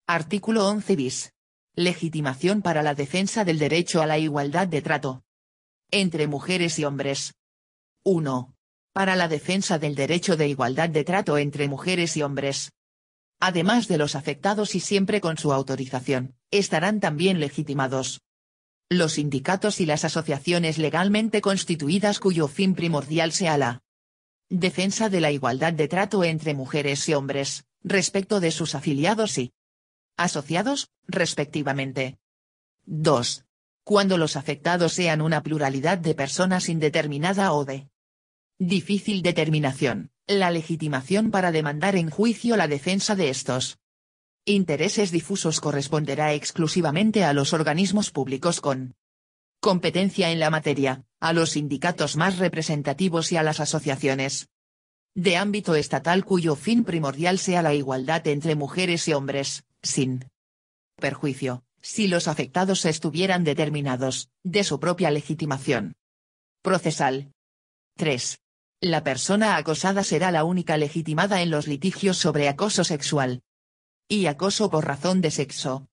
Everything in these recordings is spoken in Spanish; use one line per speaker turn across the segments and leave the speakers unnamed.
Artículo 11 bis. Legitimación para la defensa del derecho a la igualdad de trato entre mujeres y hombres. 1. Para la defensa del derecho de igualdad de trato entre mujeres y hombres. Además de los afectados y siempre con su autorización, estarán también legitimados los sindicatos y las asociaciones legalmente constituidas cuyo fin primordial sea la defensa de la igualdad de trato entre mujeres y hombres, respecto de sus afiliados y asociados, respectivamente. 2. Cuando los afectados sean una pluralidad de personas indeterminada o de difícil determinación, la legitimación para demandar en juicio la defensa de estos intereses difusos corresponderá exclusivamente a los organismos públicos con competencia en la materia, a los sindicatos más representativos y a las asociaciones de ámbito estatal cuyo fin primordial sea la igualdad entre mujeres y hombres, sin perjuicio, si los afectados estuvieran determinados, de su propia legitimación procesal. 3. La persona acosada será la única legitimada en los litigios sobre acoso sexual y acoso por razón de sexo.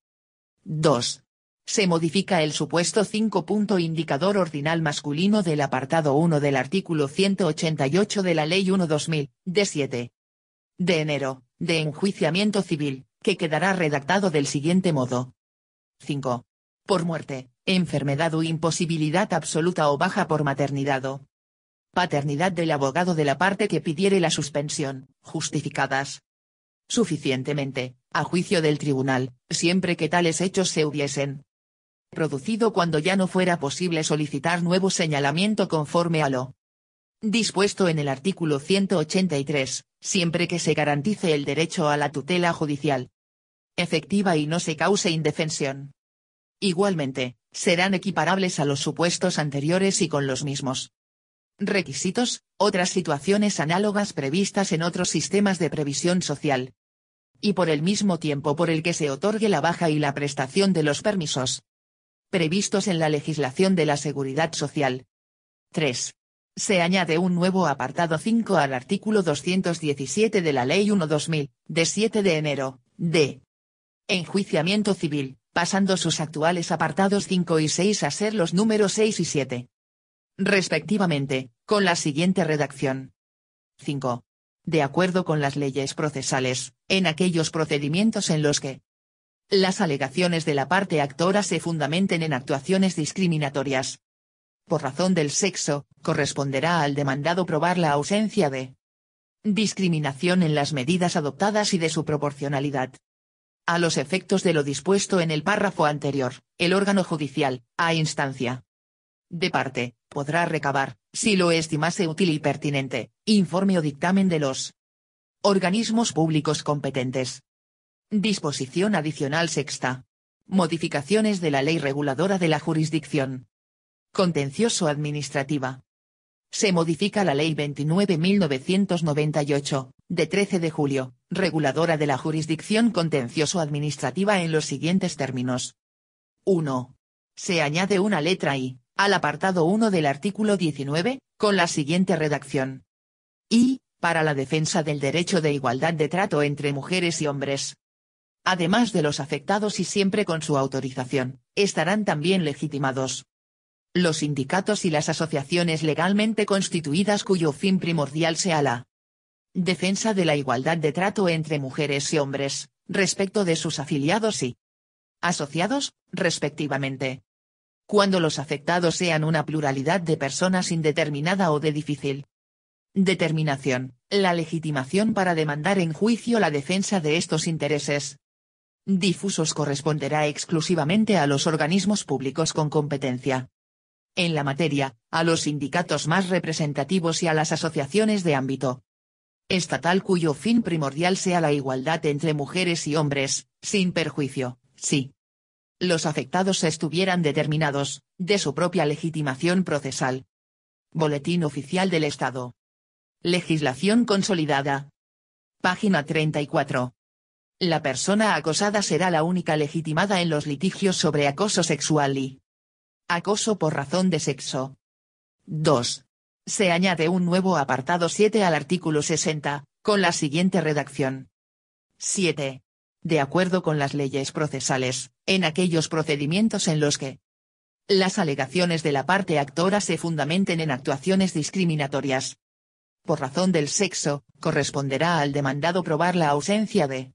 2. Se modifica el supuesto 5. Indicador ordinal masculino del apartado 1 del artículo 188 de la Ley 1/2000, de 7 de enero, de enjuiciamiento civil, que quedará redactado del siguiente modo. 5. Por muerte, enfermedad o imposibilidad absoluta o baja por maternidad o paternidad del abogado de la parte que pidiere la suspensión, justificadas suficientemente, a juicio del tribunal, siempre que tales hechos se hubiesen producido cuando ya no fuera posible solicitar nuevo señalamiento conforme a lo dispuesto en el artículo 183, siempre que se garantice el derecho a la tutela judicial efectiva y no se cause indefensión. Igualmente, serán equiparables a los supuestos anteriores y con los mismos requisitos, otras situaciones análogas previstas en otros sistemas de previsión social. Y por el mismo tiempo por el que se otorgue la baja y la prestación de los permisos previstos en la legislación de la Seguridad Social. 3. Se añade un nuevo apartado 5 al artículo 217 de la Ley 1/2000, de 7 de enero, de enjuiciamiento civil, pasando sus actuales apartados 5 y 6 a ser los números 6 y 7. Respectivamente, con la siguiente redacción. 5. De acuerdo con las leyes procesales, en aquellos procedimientos en los que las alegaciones de la parte actora se fundamenten en actuaciones discriminatorias por razón del sexo, corresponderá al demandado probar la ausencia de discriminación en las medidas adoptadas y de su proporcionalidad. A los efectos de lo dispuesto en el párrafo anterior, el órgano judicial, a instancia de parte, podrá recabar, si lo estimase útil y pertinente, informe o dictamen de los organismos públicos competentes. Disposición adicional sexta. Modificaciones de la Ley Reguladora de la Jurisdicción Contencioso-Administrativa. Se modifica la Ley 29.998, de 13 de julio, reguladora de la jurisdicción contencioso-administrativa en los siguientes términos. 1. Se añade una letra I, al apartado 1 del artículo 19, con la siguiente redacción. I, para la defensa del derecho de igualdad de trato entre mujeres y hombres. Además de los afectados y siempre con su autorización, estarán también legitimados los sindicatos y las asociaciones legalmente constituidas cuyo fin primordial sea la defensa de la igualdad de trato entre mujeres y hombres, respecto de sus afiliados y asociados, respectivamente. Cuando los afectados sean una pluralidad de personas indeterminada o de difícil determinación, la legitimación para demandar en juicio la defensa de estos intereses difusos corresponderá exclusivamente a los organismos públicos con competencia en la materia, a los sindicatos más representativos y a las asociaciones de ámbito estatal cuyo fin primordial sea la igualdad entre mujeres y hombres, sin perjuicio, si los afectados estuvieran determinados, de su propia legitimación procesal. Boletín Oficial del Estado. Legislación consolidada. Página 34. La persona acosada será la única legitimada en los litigios sobre acoso sexual y acoso por razón de sexo. 2. Se añade un nuevo apartado 7 al artículo 60, con la siguiente redacción. 7. de acuerdo con las leyes procesales, en aquellos procedimientos en los que las alegaciones de la parte actora se fundamenten en actuaciones discriminatorias por razón del sexo, corresponderá al demandado probar la ausencia de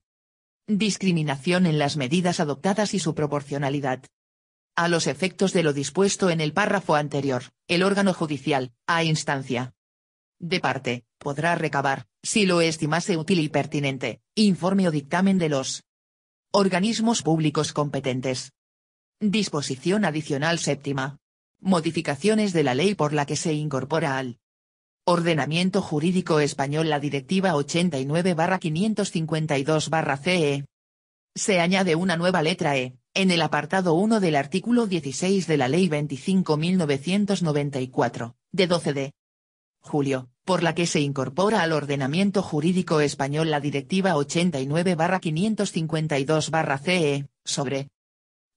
discriminación en las medidas adoptadas y su proporcionalidad. A los efectos de lo dispuesto en el párrafo anterior, el órgano judicial, a instancia de parte, podrá recabar, si lo estimase útil y pertinente, informe o dictamen de los organismos públicos competentes. Disposición adicional séptima. Modificaciones de la ley por la que se incorpora al ordenamiento jurídico español la Directiva 89/552/CE. Se añade una nueva letra E, en el apartado 1 del artículo 16 de la Ley 25.994, de 12 de julio, por la que se incorpora al ordenamiento jurídico español la Directiva 89/552/CE, sobre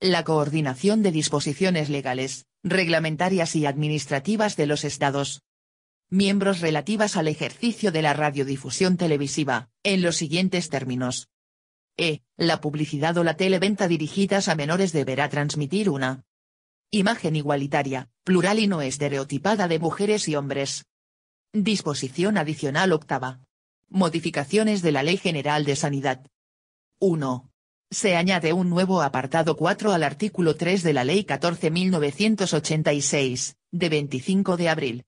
la coordinación de disposiciones legales, reglamentarias y administrativas de los Estados miembros relativas al ejercicio de la radiodifusión televisiva, en los siguientes términos. La publicidad o la televenta dirigidas a menores deberá transmitir una imagen igualitaria, plural y no estereotipada de mujeres y hombres. Disposición adicional octava. Modificaciones de la Ley General de Sanidad. 1. Se añade un nuevo apartado 4 al artículo 3 de la Ley 14.986, de 25 de abril.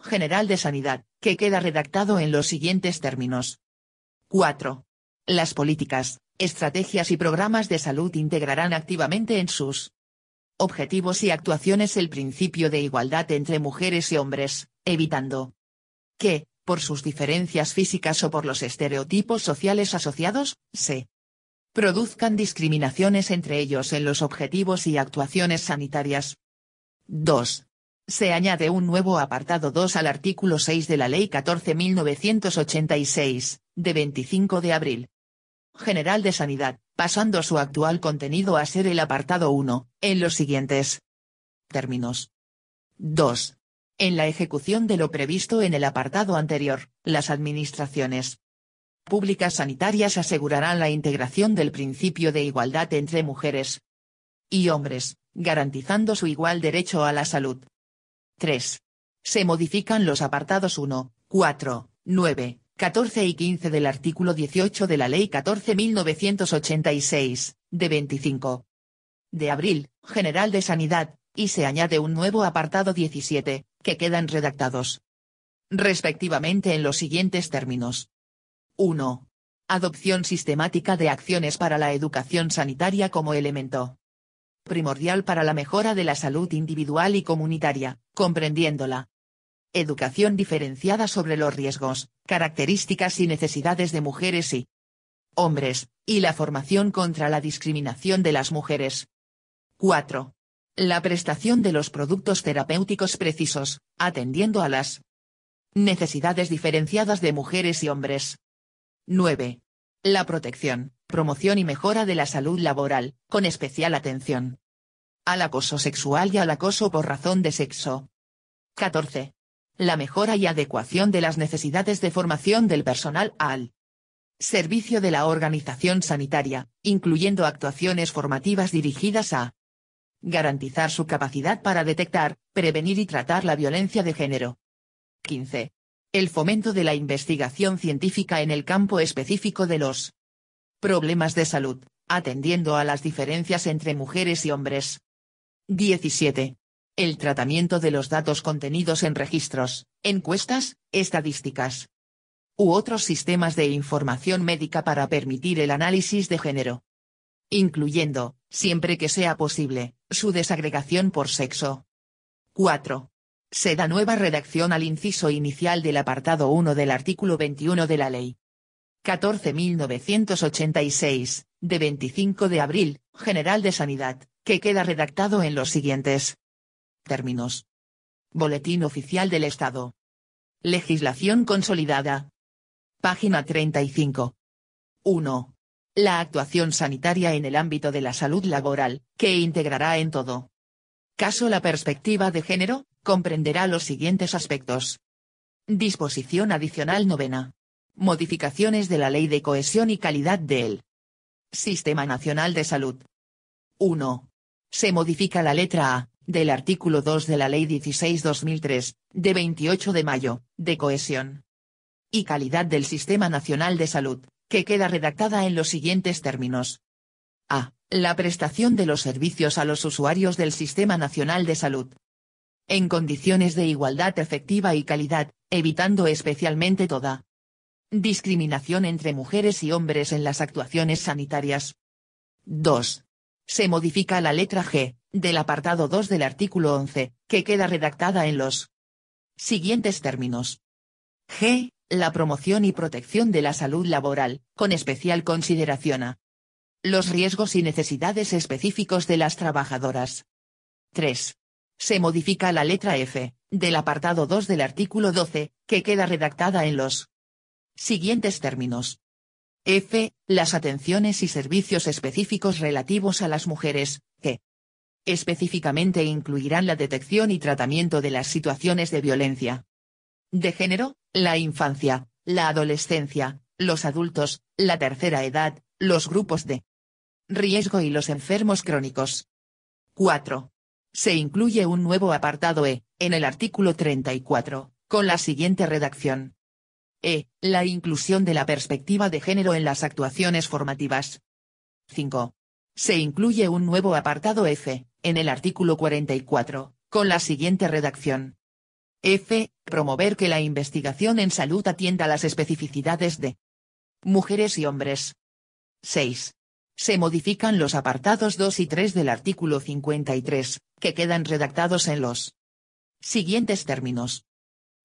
General de Sanidad, que queda redactado en los siguientes términos. 4. Las políticas, estrategias y programas de salud integrarán activamente en sus objetivos y actuaciones el principio de igualdad entre mujeres y hombres, evitando que, por sus diferencias físicas o por los estereotipos sociales asociados, se produzcan discriminaciones entre ellos en los objetivos y actuaciones sanitarias. 2. Se añade un nuevo apartado 2 al artículo 6 de la Ley 14.986, de 25 de abril. General de Sanidad, pasando su actual contenido a ser el apartado 1, en los siguientes términos. 2. En la ejecución de lo previsto en el apartado anterior, las administraciones públicas sanitarias asegurarán la integración del principio de igualdad entre mujeres y hombres, garantizando su igual derecho a la salud. 3. Se modifican los apartados 1, 4, 9, 14 y 15 del artículo 18 de la Ley 14.986, de 25 de abril, General de Sanidad, y se añade un nuevo apartado 17, que quedan redactados respectivamente en los siguientes términos. 1. Adopción sistemática de acciones para la educación sanitaria como elemento primordial para la mejora de la salud individual y comunitaria, comprendiendo la educación diferenciada sobre los riesgos, características y necesidades de mujeres y hombres, y la formación contra la discriminación de las mujeres. 4. La prestación de los productos terapéuticos precisos, atendiendo a las necesidades diferenciadas de mujeres y hombres. 9. La protección, promoción y mejora de la salud laboral, con especial atención al acoso sexual y al acoso por razón de sexo. 14. La mejora y adecuación de las necesidades de formación del personal al servicio de la organización sanitaria, incluyendo actuaciones formativas dirigidas a garantizar su capacidad para detectar, prevenir y tratar la violencia de género. 15. El fomento de la investigación científica en el campo específico de los problemas de salud, atendiendo a las diferencias entre mujeres y hombres. 17. El tratamiento de los datos contenidos en registros, encuestas, estadísticas u otros sistemas de información médica para permitir el análisis de género, incluyendo, siempre que sea posible, su desagregación por sexo. 4. Se da nueva redacción al inciso inicial del apartado 1 del artículo 21 de la Ley 14.986, de 25 de abril, General de Sanidad, que queda redactado en los siguientes términos. Boletín Oficial del Estado. Legislación consolidada. Página 35. 1. La actuación sanitaria en el ámbito de la salud laboral, que integrará en todo caso la perspectiva de género, comprenderá los siguientes aspectos. Disposición adicional novena. Modificaciones de la Ley de Cohesión y Calidad del Sistema Nacional de Salud. 1. Se modifica la letra A, del artículo 2 de la Ley 16/2003, de 28 de mayo, de cohesión y calidad del Sistema Nacional de Salud, que queda redactada en los siguientes términos. A. La prestación de los servicios a los usuarios del Sistema Nacional de Salud en condiciones de igualdad efectiva y calidad, evitando especialmente toda discriminación entre mujeres y hombres en las actuaciones sanitarias. 2. Se modifica la letra G, del apartado 2 del artículo 11, que queda redactada en los siguientes términos. G. La promoción y protección de la salud laboral, con especial consideración a los riesgos y necesidades específicos de las trabajadoras. 3. Se modifica la letra F, del apartado 2 del artículo 12, que queda redactada en los siguientes términos. F. Las atenciones y servicios específicos relativos a las mujeres, que específicamente incluirán la detección y tratamiento de las situaciones de violencia de género, la infancia, la adolescencia, los adultos, la tercera edad, los grupos de riesgo y los enfermos crónicos. 4. Se incluye un nuevo apartado E, en el artículo 34, con la siguiente redacción. E. La inclusión de la perspectiva de género en las actuaciones formativas. 5. Se incluye un nuevo apartado F, en el artículo 44, con la siguiente redacción. F. Promover que la investigación en salud atienda las especificidades de mujeres y hombres. 6. Se modifican los apartados 2 y 3 del artículo 53, que quedan redactados en los siguientes términos.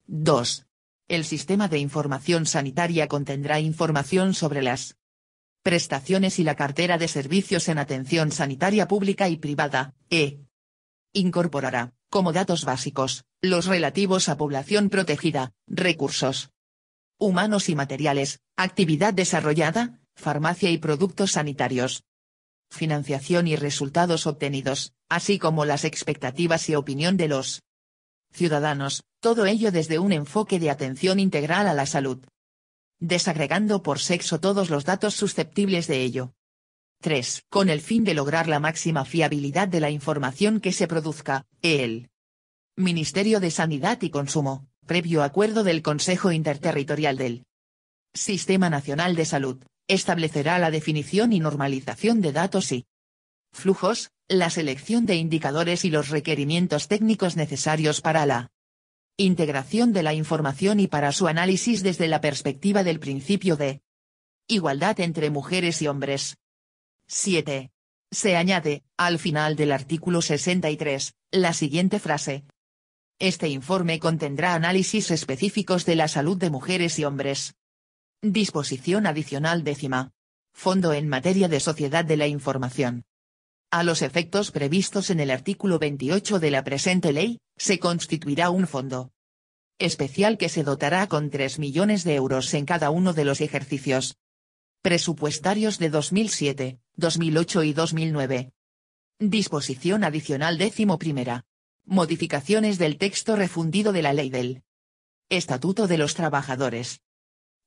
2. El sistema de información sanitaria contendrá información sobre las prestaciones y la cartera de servicios en atención sanitaria pública y privada, incorporará, como datos básicos, los relativos a población protegida, recursos humanos y materiales, actividad desarrollada, farmacia y productos sanitarios, financiación y resultados obtenidos, así como las expectativas y opinión de los ciudadanos, todo ello desde un enfoque de atención integral a la salud, desagregando por sexo todos los datos susceptibles de ello. 3. Con el fin de lograr la máxima fiabilidad de la información que se produzca, el Ministerio de Sanidad y Consumo, previo acuerdo del Consejo Interterritorial del Sistema Nacional de Salud, establecerá la definición y normalización de datos y flujos, la selección de indicadores y los requerimientos técnicos necesarios para la integración de la información y para su análisis desde la perspectiva del principio de igualdad entre mujeres y hombres. 7. Se añade, al final del artículo 63, la siguiente frase. Este informe contendrá análisis específicos de la salud de mujeres y hombres. Disposición adicional 10ª. Fondo en materia de sociedad de la información. A los efectos previstos en el artículo 28 de la presente ley, se constituirá un fondo especial que se dotará con 3 millones de euros en cada uno de los ejercicios presupuestarios de 2007, 2008 y 2009. Disposición adicional 11ª. Modificaciones del texto refundido de la Ley del Estatuto de los Trabajadores.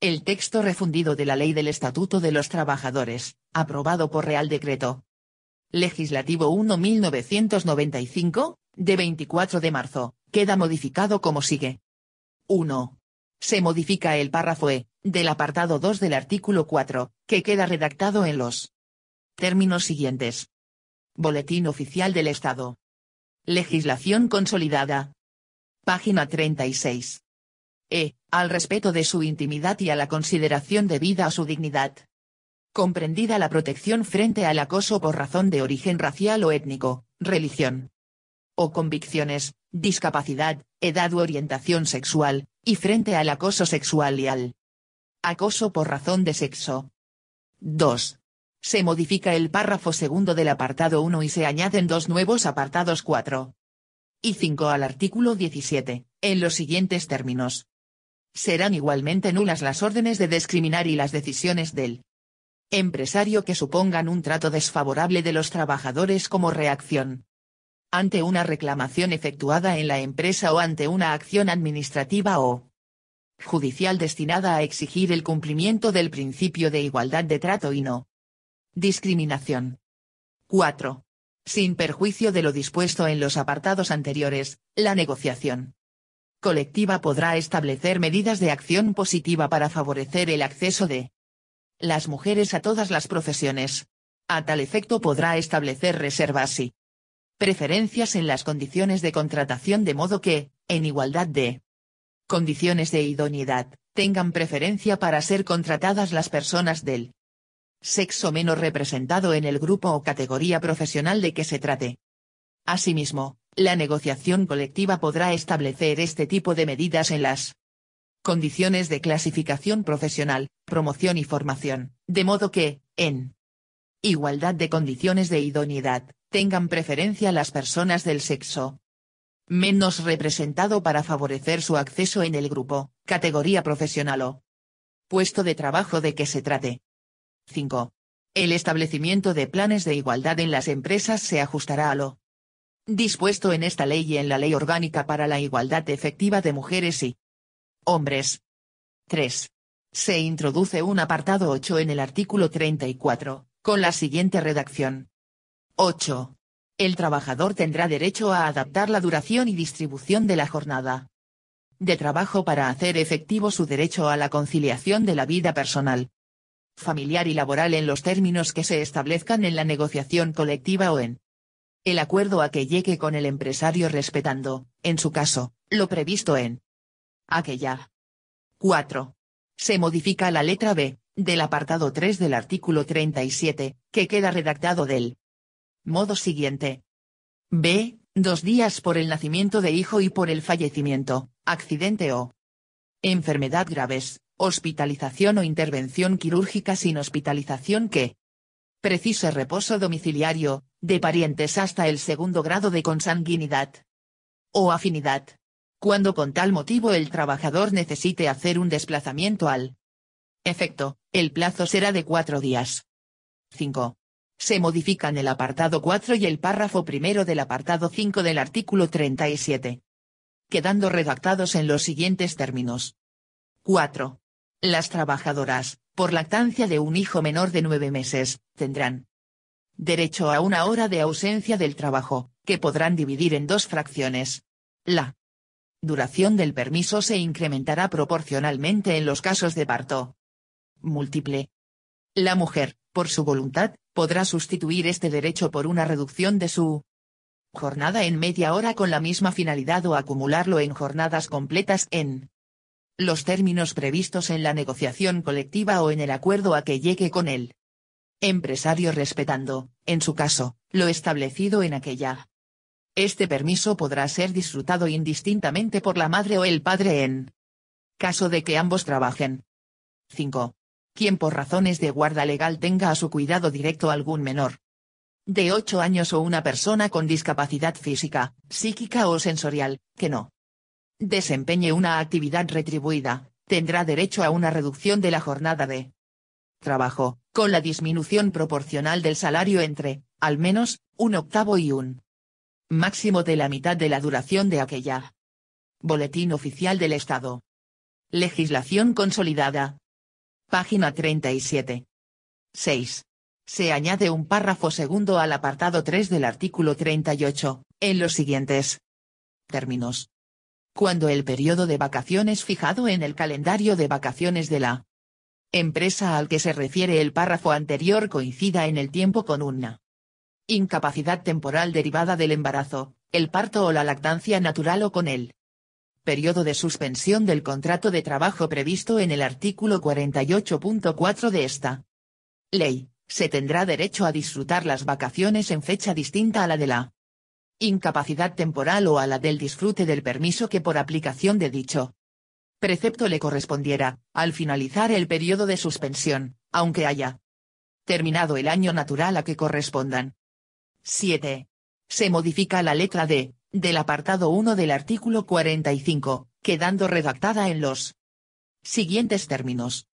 El texto refundido de la Ley del Estatuto de los Trabajadores, aprobado por Real Decreto Legislativo 1/1995, de 24 de marzo, queda modificado como sigue. 1. Se modifica el párrafo E, del apartado 2 del artículo 4, que queda redactado en los términos siguientes. Boletín Oficial del Estado. Legislación consolidada. Página 36. Al respeto de su intimidad y a la consideración debida a su dignidad. Comprendida la protección frente al acoso por razón de origen racial o étnico, religión o convicciones, discapacidad, edad u orientación sexual, y frente al acoso sexual y al acoso por razón de sexo. 2. Se modifica el párrafo segundo del apartado 1 y se añaden dos nuevos apartados 4 y 5 al artículo 17, en los siguientes términos. Serán igualmente nulas las órdenes de discriminar y las decisiones del empresario que supongan un trato desfavorable de los trabajadores como reacción ante una reclamación efectuada en la empresa o ante una acción administrativa o judicial destinada a exigir el cumplimiento del principio de igualdad de trato y no Discriminación. 4. Sin perjuicio de lo dispuesto en los apartados anteriores, la negociación colectiva podrá establecer medidas de acción positiva para favorecer el acceso de las mujeres a todas las profesiones. A tal efecto podrá establecer reservas y preferencias en las condiciones de contratación de modo que, en igualdad de condiciones de idoneidad, tengan preferencia para ser contratadas las personas del sexo menos representado en el grupo o categoría profesional de que se trate. Asimismo, la negociación colectiva podrá establecer este tipo de medidas en las condiciones de clasificación profesional, promoción y formación, de modo que, en igualdad de condiciones de idoneidad, tengan preferencia las personas del sexo menos representado para favorecer su acceso en el grupo, categoría profesional o puesto de trabajo de que se trate. 5. El establecimiento de planes de igualdad en las empresas se ajustará a lo dispuesto en esta ley y en la Ley Orgánica para la Igualdad Efectiva de Mujeres y Hombres. 3. Se introduce un apartado 8 en el artículo 34, con la siguiente redacción. 8. El trabajador tendrá derecho a adaptar la duración y distribución de la jornada de trabajo para hacer efectivo su derecho a la conciliación de la vida personal, familiar y laboral en los términos que se establezcan en la negociación colectiva o en el acuerdo a que llegue con el empresario respetando, en su caso, lo previsto en aquella. 4. Se modifica la letra B, del apartado 3 del artículo 37, que queda redactado del modo siguiente. B. 2 días por el nacimiento de hijo y por el fallecimiento, accidente o enfermedad graves, hospitalización o intervención quirúrgica sin hospitalización que precise reposo domiciliario, de parientes hasta el segundo grado de consanguinidad o afinidad, cuando con tal motivo el trabajador necesite hacer un desplazamiento al efecto, el plazo será de 4 días. 5. Se modifican el apartado 4 y el párrafo primero del apartado 5 del artículo 37, quedando redactados en los siguientes términos. 4. Las trabajadoras, por lactancia de un hijo menor de 9 meses, tendrán derecho a 1 hora de ausencia del trabajo, que podrán dividir en 2 fracciones. La duración del permiso se incrementará proporcionalmente en los casos de parto múltiple. La mujer, por su voluntad, podrá sustituir este derecho por una reducción de su jornada en media hora con la misma finalidad o acumularlo en jornadas completas en los términos previstos en la negociación colectiva o en el acuerdo a que llegue con él empresario respetando, en su caso, lo establecido en aquella. Este permiso podrá ser disfrutado indistintamente por la madre o el padre en caso de que ambos trabajen. 5. Quien por razones de guarda legal tenga a su cuidado directo algún menor de 8 años o una persona con discapacidad física, psíquica o sensorial, que no desempeñe una actividad retribuida, tendrá derecho a una reducción de la jornada de trabajo, con la disminución proporcional del salario entre, al menos, 1/8 y un máximo de la mitad de la duración de aquella. Boletín Oficial del Estado. Legislación consolidada. Página 37. 6. Se añade un párrafo segundo al apartado 3 del artículo 38, en los siguientes términos. Cuando el periodo de vacaciones fijado en el calendario de vacaciones de la empresa al que se refiere el párrafo anterior coincida en el tiempo con una incapacidad temporal derivada del embarazo, el parto o la lactancia natural o con el periodo de suspensión del contrato de trabajo previsto en el artículo 48.4 de esta ley, se tendrá derecho a disfrutar las vacaciones en fecha distinta a la de la incapacidad temporal o a la del disfrute del permiso que por aplicación de dicho precepto le correspondiera, al finalizar el periodo de suspensión, aunque haya terminado el año natural a que correspondan. 7. Se modifica la letra D, del apartado 1 del artículo 45, quedando redactada en los siguientes términos.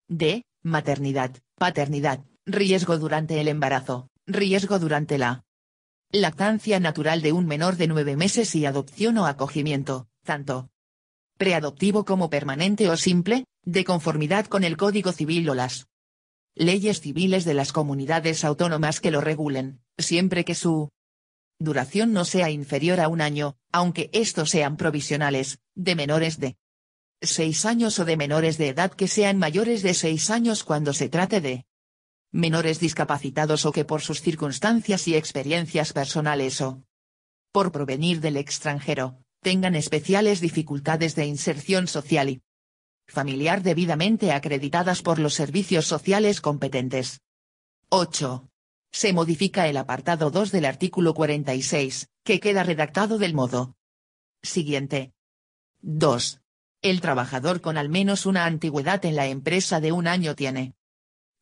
D. Maternidad, paternidad, riesgo durante el embarazo, riesgo durante la lactancia natural de un menor de 9 meses y adopción o acogimiento, tanto preadoptivo como permanente o simple, de conformidad con el Código Civil o las leyes civiles de las comunidades autónomas que lo regulen, siempre que su duración no sea inferior a un año, aunque estos sean provisionales, de menores de 6 años o de menores de edad que sean mayores de 6 años cuando se trate de menores discapacitados o que por sus circunstancias y experiencias personales o por provenir del extranjero, tengan especiales dificultades de inserción social y familiar debidamente acreditadas por los servicios sociales competentes. 8. Se modifica el apartado 2 del artículo 46, que queda redactado del modo siguiente. 2. El trabajador con al menos una antigüedad en la empresa de un año tiene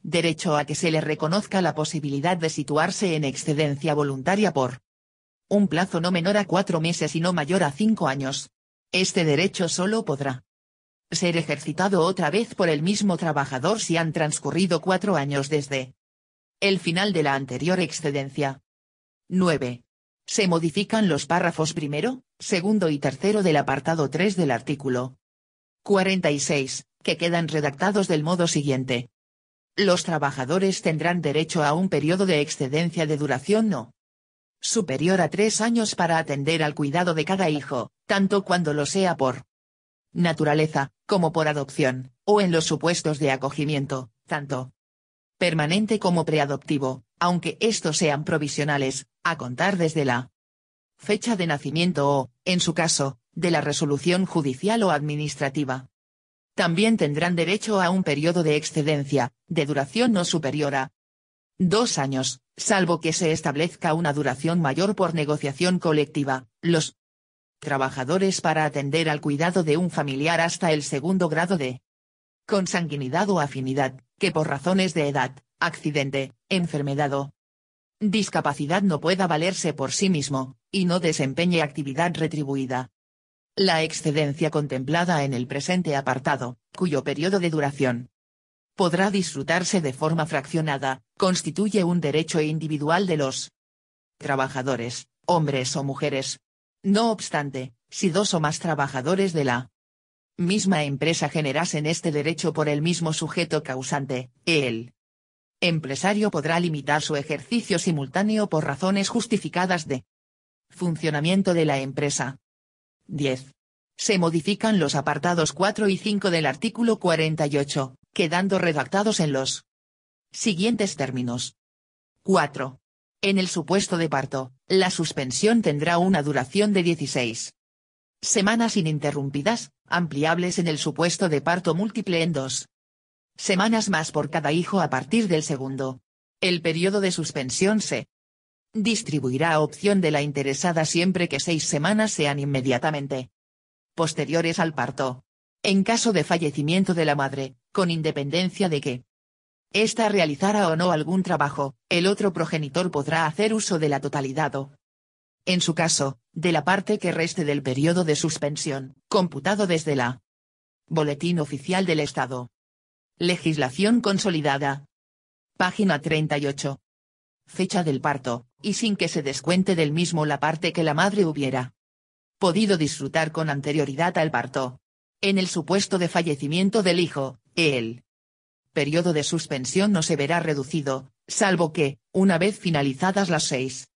derecho a que se le reconozca la posibilidad de situarse en excedencia voluntaria por un plazo no menor a 4 meses y no mayor a 5 años. Este derecho solo podrá ser ejercitado otra vez por el mismo trabajador si han transcurrido 4 años desde el final de la anterior excedencia. 9. Se modifican los párrafos primero, segundo y tercero del apartado 3 del artículo 46, que quedan redactados del modo siguiente. Los trabajadores tendrán derecho a un periodo de excedencia de duración no superior a 3 años para atender al cuidado de cada hijo, tanto cuando lo sea por naturaleza, como por adopción, o en los supuestos de acogimiento, tanto permanente como preadoptivo, aunque estos sean provisionales, a contar desde la fecha de nacimiento o, en su caso, de la resolución judicial o administrativa. También tendrán derecho a un periodo de excedencia, de duración no superior a 2 años, salvo que se establezca una duración mayor por negociación colectiva. Los trabajadores para atender al cuidado de un familiar hasta el segundo grado de consanguinidad o afinidad, que por razones de edad, accidente, enfermedad o discapacidad no pueda valerse por sí mismo, y no desempeñe actividad retribuida. La excedencia contemplada en el presente apartado, cuyo periodo de duración podrá disfrutarse de forma fraccionada, constituye un derecho individual de los trabajadores, hombres o mujeres. No obstante, si 2 o más trabajadores de la misma empresa generasen este derecho por el mismo sujeto causante, el empresario podrá limitar su ejercicio simultáneo por razones justificadas de funcionamiento de la empresa. 10. Se modifican los apartados 4 y 5 del artículo 48, quedando redactados en los siguientes términos. 4. En el supuesto de parto, la suspensión tendrá una duración de 16 semanas ininterrumpidas, ampliables en el supuesto de parto múltiple en 2 semanas más por cada hijo a partir del segundo. El periodo de suspensión se distribuirá a opción de la interesada siempre que 6 semanas sean inmediatamente posteriores al parto. En caso de fallecimiento de la madre, con independencia de que ésta realizara o no algún trabajo, el otro progenitor podrá hacer uso de la totalidad o, en su caso, de la parte que reste del periodo de suspensión, computado desde la Boletín Oficial del Estado. Legislación consolidada. Página 38. Fecha del parto, y sin que se descuente del mismo la parte que la madre hubiera podido disfrutar con anterioridad al parto. En el supuesto de fallecimiento del hijo, el periodo de suspensión no se verá reducido, salvo que, una vez finalizadas las 6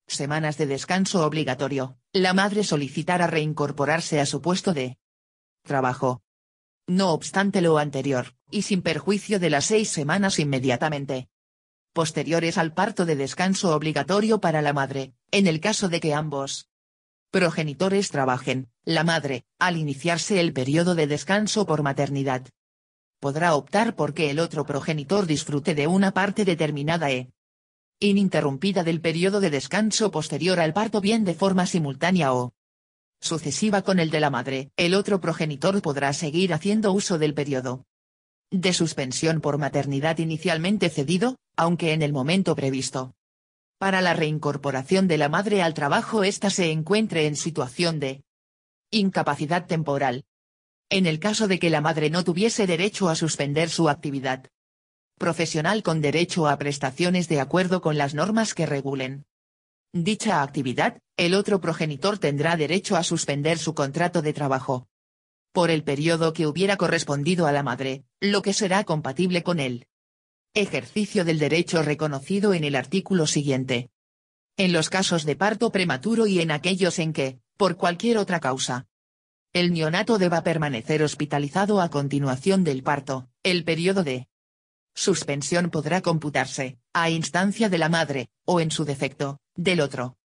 semanas de descanso obligatorio, la madre solicitara reincorporarse a su puesto de trabajo. No obstante lo anterior, y sin perjuicio de las 6 semanas inmediatamente posteriores al parto de descanso obligatorio para la madre, en el caso de que ambos progenitores trabajen, la madre, al iniciarse el periodo de descanso por maternidad, podrá optar por que el otro progenitor disfrute de una parte determinada e ininterrumpida del periodo de descanso posterior al parto, bien de forma simultánea o sucesiva con el de la madre. El otro progenitor podrá seguir haciendo uso del periodo de suspensión por maternidad inicialmente cedido, aunque en el momento previsto para la reincorporación de la madre al trabajo ésta se encuentre en situación de incapacidad temporal. En el caso de que la madre no tuviese derecho a suspender su actividad profesional con derecho a prestaciones de acuerdo con las normas que regulen dicha actividad, el otro progenitor tendrá derecho a suspender su contrato de trabajo por el periodo que hubiera correspondido a la madre, lo que será compatible con él Ejercicio del derecho reconocido en el artículo siguiente. En los casos de parto prematuro y en aquellos en que, por cualquier otra causa, el neonato deba permanecer hospitalizado a continuación del parto, el periodo de suspensión podrá computarse, a instancia de la madre, o en su defecto, del otro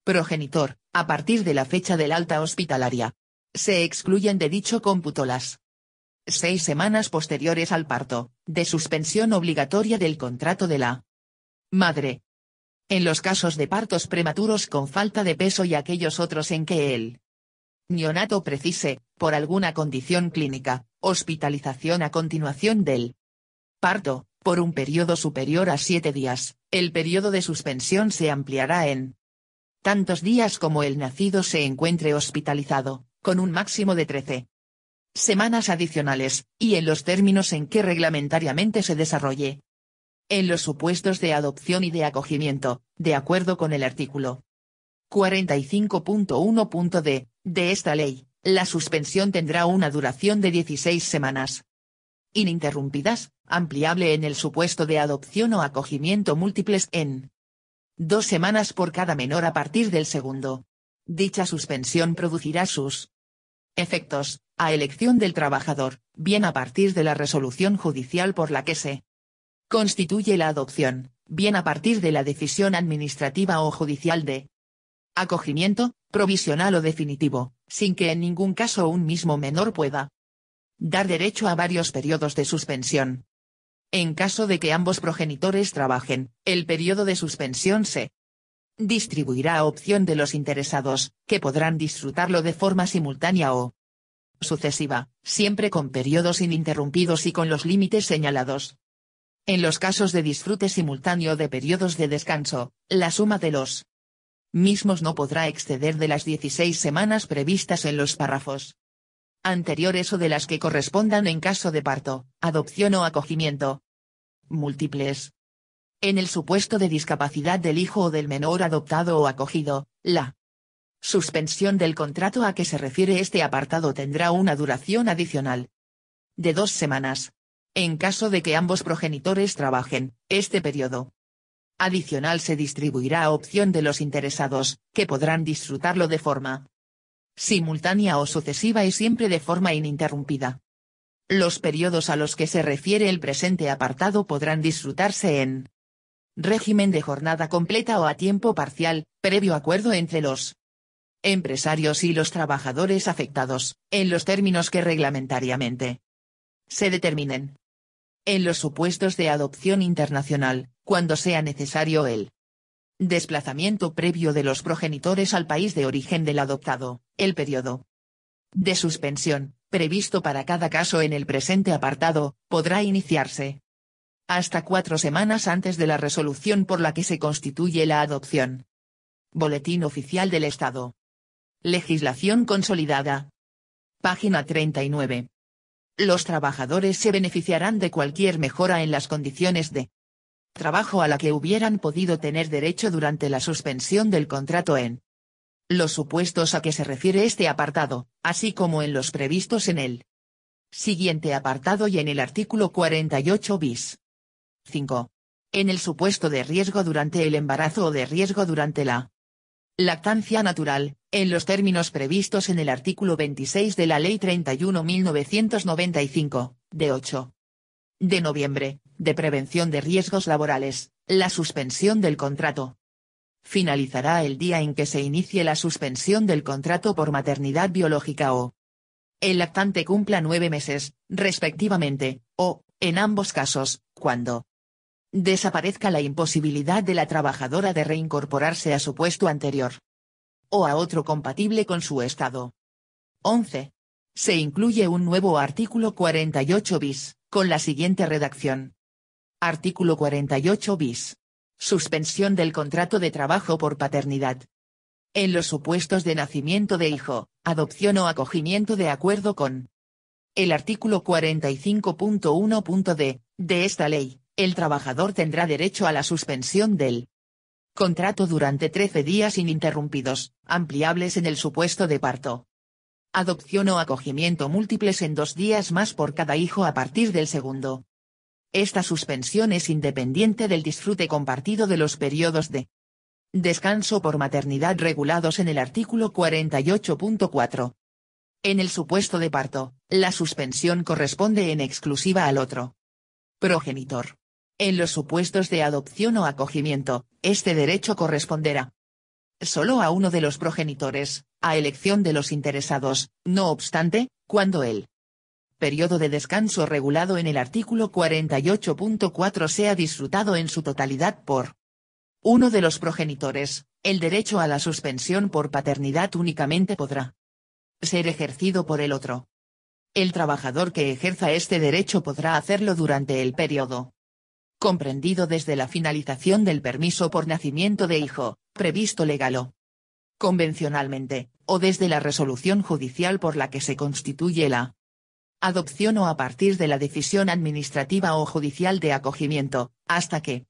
progenitor, a partir de la fecha del alta hospitalaria. Se excluyen de dicho cómputo las 6 semanas posteriores al parto, de suspensión obligatoria del contrato de la madre. En los casos de partos prematuros con falta de peso y aquellos otros en que el neonato precise, por alguna condición clínica, hospitalización a continuación del parto, por un periodo superior a 7 días, el periodo de suspensión se ampliará en tantos días como el nacido se encuentre hospitalizado, con un máximo de 13 semanas adicionales, y en los términos en que reglamentariamente se desarrolle. En los supuestos de adopción y de acogimiento, de acuerdo con el artículo 45.1.d de esta ley, la suspensión tendrá una duración de 16 semanas ininterrumpidas, ampliable en el supuesto de adopción o acogimiento múltiples en 2 semanas por cada menor a partir del segundo. Dicha suspensión producirá sus efectos, a elección del trabajador, bien a partir de la resolución judicial por la que se constituye la adopción, bien a partir de la decisión administrativa o judicial de acogimiento, provisional o definitivo, sin que en ningún caso un mismo menor pueda dar derecho a varios periodos de suspensión. En caso de que ambos progenitores trabajen, el periodo de suspensión se distribuirá a opción de los interesados, que podrán disfrutarlo de forma simultánea o sucesiva, siempre con periodos ininterrumpidos y con los límites señalados. En los casos de disfrute simultáneo de periodos de descanso, la suma de los mismos no podrá exceder de las 16 semanas previstas en los párrafos anteriores o de las que correspondan en caso de parto, adopción o acogimiento múltiples. En el supuesto de discapacidad del hijo o del menor adoptado o acogido, la suspensión del contrato a que se refiere este apartado tendrá una duración adicional de 2 semanas. En caso de que ambos progenitores trabajen, este periodo adicional se distribuirá a opción de los interesados, que podrán disfrutarlo de forma simultánea o sucesiva y siempre de forma ininterrumpida. Los periodos a los que se refiere el presente apartado podrán disfrutarse en régimen de jornada completa o a tiempo parcial, previo acuerdo entre los empresarios y los trabajadores afectados, en los términos que reglamentariamente se determinen. En los supuestos de adopción internacional, cuando sea necesario el desplazamiento previo de los progenitores al país de origen del adoptado, el periodo de suspensión, previsto para cada caso en el presente apartado, podrá iniciarse hasta 4 semanas antes de la resolución por la que se constituye la adopción. Boletín Oficial del Estado. Legislación consolidada. Página 39. Los trabajadores se beneficiarán de cualquier mejora en las condiciones de trabajo a la que hubieran podido tener derecho durante la suspensión del contrato en los supuestos a que se refiere este apartado, así como en los previstos en el siguiente apartado y en el artículo 48 bis. 5. En el supuesto de riesgo durante el embarazo o de riesgo durante la lactancia natural, en los términos previstos en el artículo 26 de la Ley 31.1995, de 8 de noviembre, de prevención de riesgos laborales, la suspensión del contrato finalizará el día en que se inicie la suspensión del contrato por maternidad biológica o el lactante cumpla 9 meses, respectivamente, o, en ambos casos, cuando desaparezca la imposibilidad de la trabajadora de reincorporarse a su puesto anterior o a otro compatible con su estado. 11. Se incluye un nuevo artículo 48 bis, con la siguiente redacción. Artículo 48 bis. Suspensión del contrato de trabajo por paternidad. En los supuestos de nacimiento de hijo, adopción o acogimiento de acuerdo con el artículo 45.1.d de esta ley, el trabajador tendrá derecho a la suspensión del contrato durante 13 días ininterrumpidos, ampliables en el supuesto de parto, adopción o acogimiento múltiples en 2 días más por cada hijo a partir del segundo. Esta suspensión es independiente del disfrute compartido de los periodos de descanso por maternidad regulados en el artículo 48.4. En el supuesto de parto, la suspensión corresponde en exclusiva al otro progenitor. En los supuestos de adopción o acogimiento, este derecho corresponderá solo a uno de los progenitores, a elección de los interesados. No obstante, cuando el periodo de descanso regulado en el artículo 48.4 sea disfrutado en su totalidad por uno de los progenitores, el derecho a la suspensión por paternidad únicamente podrá ser ejercido por el otro. El trabajador que ejerza este derecho podrá hacerlo durante el periodo comprendido desde la finalización del permiso por nacimiento de hijo, previsto legal o convencionalmente, o desde la resolución judicial por la que se constituye la adopción o a partir de la decisión administrativa o judicial de acogimiento, hasta que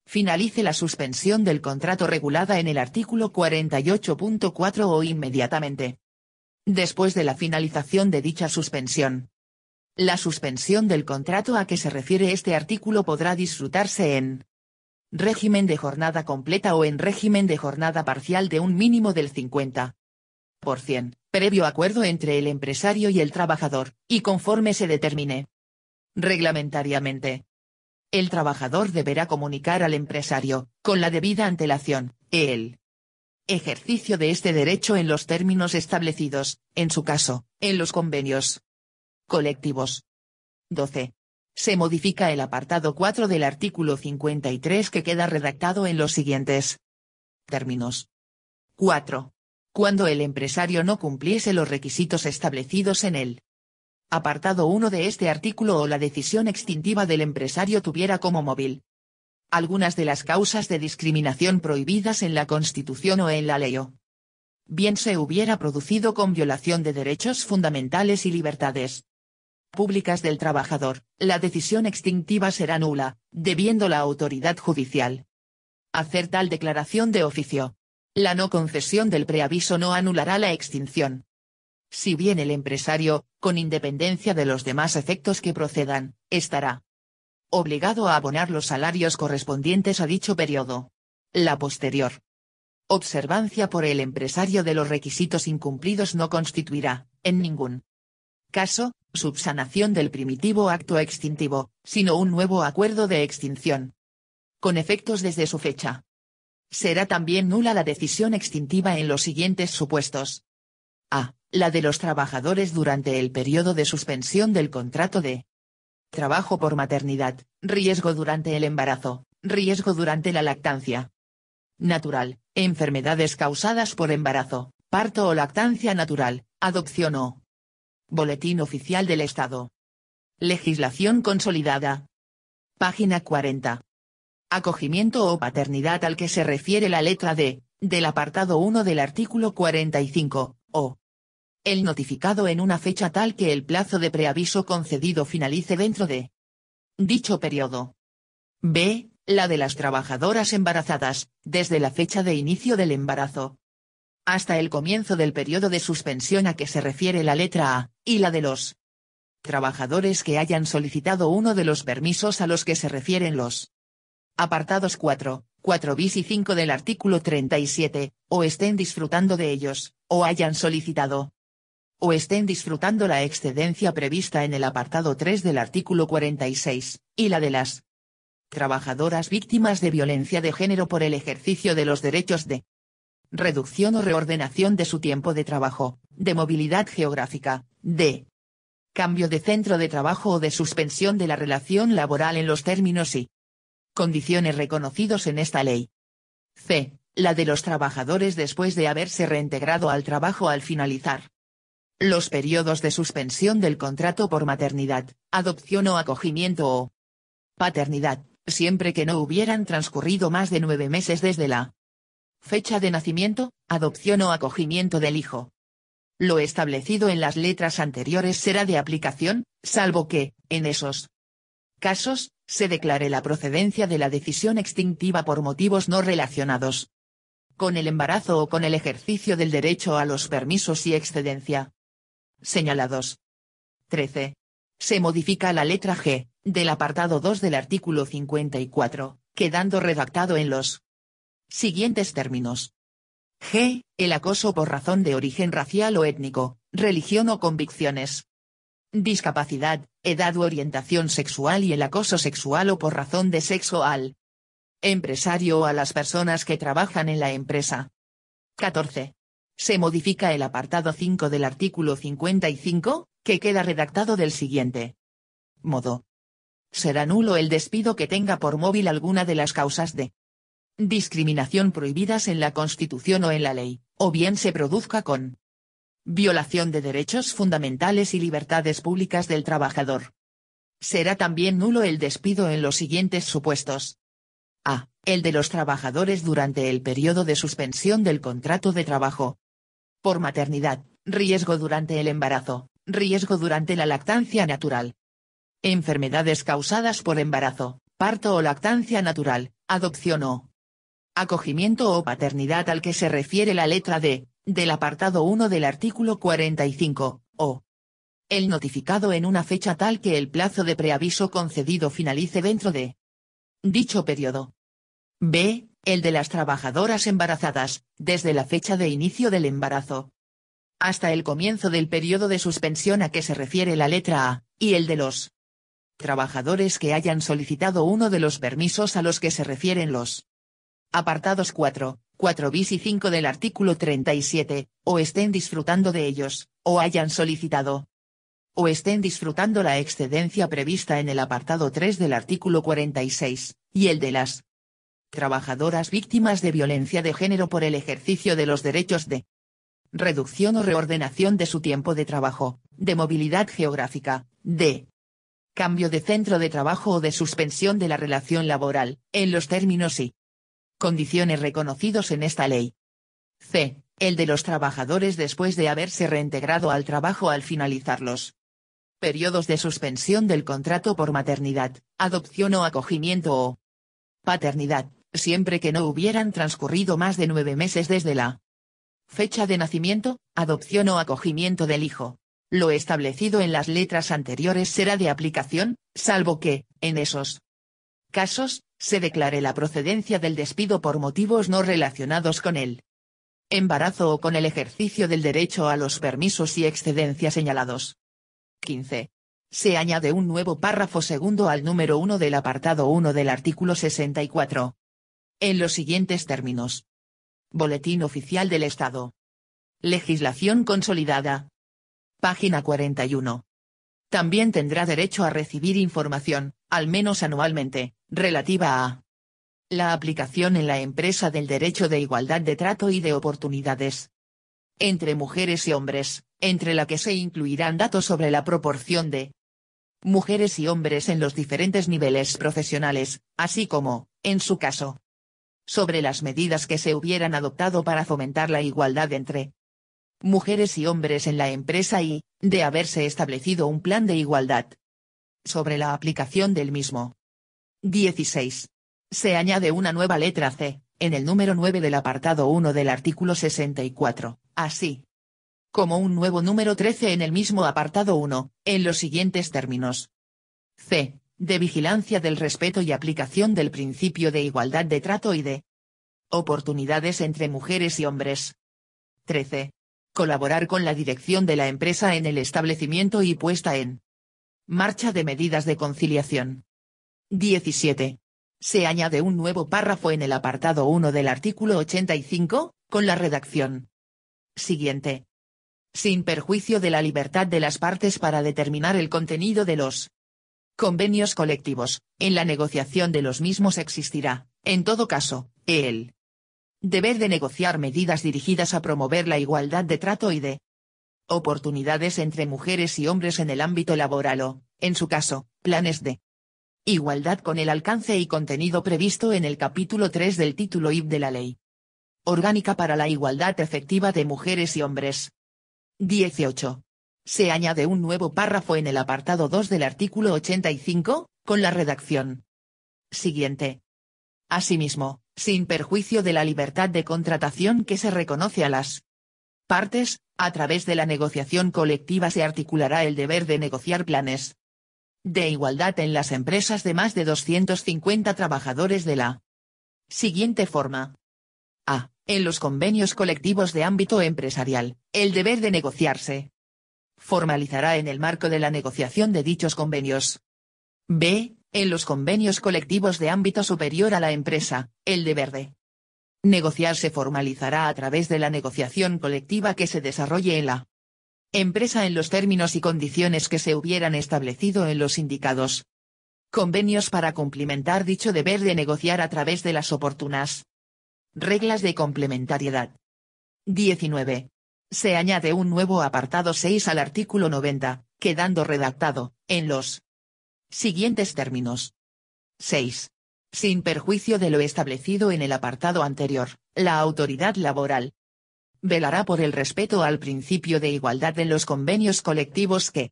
finalice la suspensión del contrato regulada en el artículo 48.4 o inmediatamente después de la finalización de dicha suspensión. La suspensión del contrato a que se refiere este artículo podrá disfrutarse en régimen de jornada completa o en régimen de jornada parcial de un mínimo del 50%, previo acuerdo entre el empresario y el trabajador, y conforme se determine reglamentariamente. El trabajador deberá comunicar al empresario, con la debida antelación, el ejercicio de este derecho en los términos establecidos, en su caso, en los convenios colectivos. 12. Se modifica el apartado 4 del artículo 53 que queda redactado en los siguientes términos. 4. Cuando el empresario no cumpliese los requisitos establecidos en el apartado 1 de este artículo o la decisión extintiva del empresario tuviera como móvil algunas de las causas de discriminación prohibidas en la Constitución o en la ley o bien se hubiera producido con violación de derechos fundamentales y libertades públicas del trabajador, la decisión extintiva será nula, debiendo la autoridad judicial hacer tal declaración de oficio. La no concesión del preaviso no anulará la extinción. Si bien el empresario, con independencia de los demás efectos que procedan, estará obligado a abonar los salarios correspondientes a dicho periodo, la posterior observancia por el empresario de los requisitos incumplidos no constituirá, en ningún caso, subsanación del primitivo acto extintivo, sino un nuevo acuerdo de extinción, con efectos desde su fecha. Será también nula la decisión extintiva en los siguientes supuestos. A. La de los trabajadores durante el periodo de suspensión del contrato de trabajo por maternidad, riesgo durante el embarazo, riesgo durante la lactancia natural, enfermedades causadas por embarazo, parto o lactancia natural, adopción o Boletín Oficial del Estado. Legislación consolidada. Página 40. Acogimiento o paternidad al que se refiere la letra D, del apartado 1 del artículo 45, o el notificado en una fecha tal que el plazo de preaviso concedido finalice dentro de dicho periodo. B. La de las trabajadoras embarazadas, desde la fecha de inicio del embarazo hasta el comienzo del periodo de suspensión a que se refiere la letra A, y la de los trabajadores que hayan solicitado uno de los permisos a los que se refieren los apartados 4, 4 bis y 5 del artículo 37, o estén disfrutando de ellos, o hayan solicitado o estén disfrutando la excedencia prevista en el apartado 3 del artículo 46, y la de las trabajadoras víctimas de violencia de género por el ejercicio de los derechos de reducción o reordenación de su tiempo de trabajo, de movilidad geográfica, de cambio de centro de trabajo o de suspensión de la relación laboral en los términos y condiciones reconocidos en esta ley. C. La de los trabajadores después de haberse reintegrado al trabajo al finalizar los periodos de suspensión del contrato por maternidad, adopción o acogimiento o paternidad, siempre que no hubieran transcurrido más de 9 meses desde la fecha de nacimiento, adopción o acogimiento del hijo. Lo establecido en las letras anteriores será de aplicación, salvo que, en esos casos, se declare la procedencia de la decisión extintiva por motivos no relacionados con el embarazo o con el ejercicio del derecho a los permisos y excedencia señalados. 13. Se modifica la letra G, del apartado 2 del artículo 54, quedando redactado en los siguientes términos. G. El acoso por razón de origen racial o étnico, religión o convicciones. Discapacidad, edad u orientación sexual y el acoso sexual o por razón de sexo al empresario o a las personas que trabajan en la empresa. 14. Se modifica el apartado 5 del artículo 55, que queda redactado del siguiente modo. Será nulo el despido que tenga por móvil alguna de las causas de discriminación prohibidas en la Constitución o en la ley, o bien se produzca con violación de derechos fundamentales y libertades públicas del trabajador. Será también nulo el despido en los siguientes supuestos. A. El de los trabajadores durante el periodo de suspensión del contrato de trabajo. Por maternidad, riesgo durante el embarazo, riesgo durante la lactancia natural. Enfermedades causadas por embarazo, parto o lactancia natural, adopción o acogimiento o paternidad al que se refiere la letra D, del apartado 1 del artículo 45, o el notificado en una fecha tal que el plazo de preaviso concedido finalice dentro de dicho periodo. B. El de las trabajadoras embarazadas, desde la fecha de inicio del embarazo hasta el comienzo del periodo de suspensión a que se refiere la letra A, y el de los trabajadores que hayan solicitado uno de los permisos a los que se refieren los apartados 4, 4 bis y 5 del artículo 37, o estén disfrutando de ellos, o hayan solicitado o estén disfrutando la excedencia prevista en el apartado 3 del artículo 46, y el de las trabajadoras víctimas de violencia de género por el ejercicio de los derechos de reducción o reordenación de su tiempo de trabajo, de movilidad geográfica, de cambio de centro de trabajo o de suspensión de la relación laboral, en los términos y condiciones reconocidos en esta ley. C. El de los trabajadores después de haberse reintegrado al trabajo al finalizar los periodos de suspensión del contrato por maternidad, adopción o acogimiento o paternidad, siempre que no hubieran transcurrido más de 9 meses desde la fecha de nacimiento, adopción o acogimiento del hijo. Lo establecido en las letras anteriores será de aplicación, salvo que, en esos casos, se declare la procedencia del despido por motivos no relacionados con el embarazo o con el ejercicio del derecho a los permisos y excedencia señalados. 15. Se añade un nuevo párrafo segundo al número 1 del apartado 1 del artículo 64. En los siguientes términos. Boletín Oficial del Estado. Legislación consolidada. Página 41. También tendrá derecho a recibir información, al menos anualmente, relativa a la aplicación en la empresa del derecho de igualdad de trato y de oportunidades entre mujeres y hombres, entre la que se incluirán datos sobre la proporción de mujeres y hombres en los diferentes niveles profesionales, así como, en su caso, sobre las medidas que se hubieran adoptado para fomentar la igualdad entre mujeres y hombres en la empresa y, de haberse establecido un plan de igualdad, sobre la aplicación del mismo. 16. Se añade una nueva letra C, en el número 9 del apartado 1 del artículo 64, así como un nuevo número 13 en el mismo apartado 1, en los siguientes términos. C. De vigilancia del respeto y aplicación del principio de igualdad de trato y de oportunidades entre mujeres y hombres. 13. Colaborar con la dirección de la empresa en el establecimiento y puesta en marcha de medidas de conciliación. 17. Se añade un nuevo párrafo en el apartado 1 del artículo 85, con la redacción siguiente. Sin perjuicio de la libertad de las partes para determinar el contenido de los convenios colectivos, en la negociación de los mismos existirá, en todo caso, el deber de negociar medidas dirigidas a promover la igualdad de trato y de oportunidades entre mujeres y hombres en el ámbito laboral o, en su caso, planes de igualdad con el alcance y contenido previsto en el capítulo 3 del título IV de la Ley Orgánica para la Igualdad Efectiva de Mujeres y Hombres. 18. Se añade un nuevo párrafo en el apartado 2 del artículo 85, con la redacción siguiente. Asimismo, sin perjuicio de la libertad de contratación que se reconoce a las partes, a través de la negociación colectiva se articulará el deber de negociar planes de igualdad en las empresas de más de 250 trabajadores de la siguiente forma. A. En los convenios colectivos de ámbito empresarial, el deber de negociarse formalizará en el marco de la negociación de dichos convenios. B. En los convenios colectivos de ámbito superior a la empresa, el deber de negociar se formalizará a través de la negociación colectiva que se desarrolle en la empresa en los términos y condiciones que se hubieran establecido en los indicados convenios para cumplimentar dicho deber de negociar a través de las oportunas reglas de complementariedad. 19. Se añade un nuevo apartado 6 al artículo 90, quedando redactado, en los siguientes términos. 6. Sin perjuicio de lo establecido en el apartado anterior, la autoridad laboral velará por el respeto al principio de igualdad en los convenios colectivos que